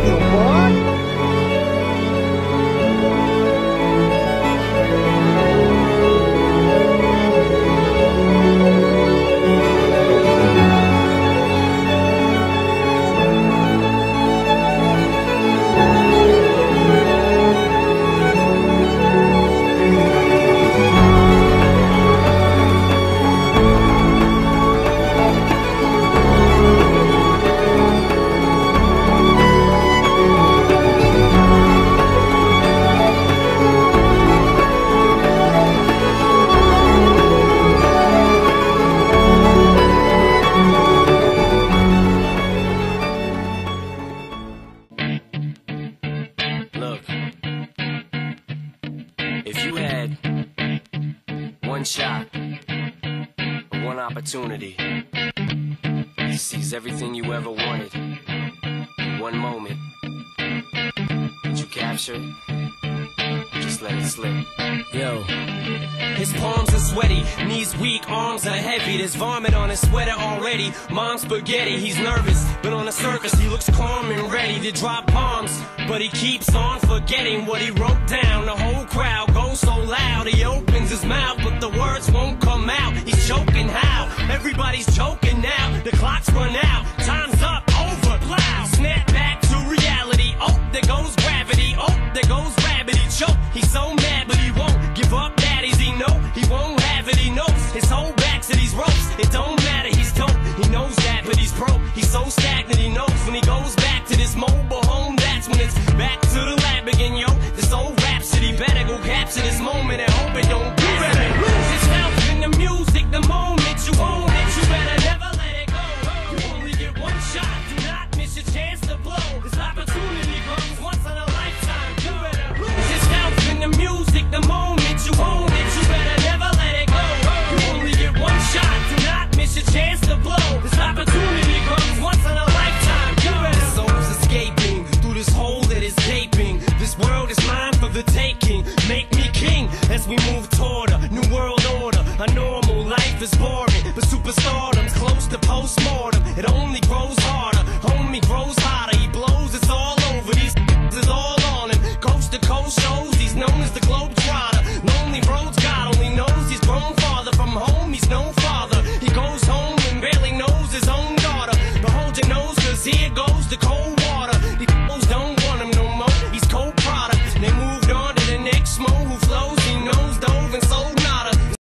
you, boy. If you had one shot, one opportunity to seize everything you ever wanted in one moment, did you capture it? Just let it slip. Yo. His palms are sweaty, knees weak, arms are heavy. There's vomit on his sweater already. Mom's spaghetti, he's nervous, but on the surface he looks calm and ready to drop bombs. But he keeps on forgetting what he wrote down. The whole crowd goes so loud, he opens his mouth, but the words won't come out. He's choking how? Everybody's choking now. The clock's run out, time's up, over, loud. Snap back to reality. Oh, there goes gravity. Oh, there goes rabbit. He choke. He's so mad, but he won't give up. Daddies, he know he won't have it. He knows his whole back to these ropes. It don't matter, he's dope. He knows that, but he's broke. He's so stagnant. He knows when he goes back to this mobile home, that's when it's back to the lab again, yo. This old rhapsody better go capture this moment and hope it don't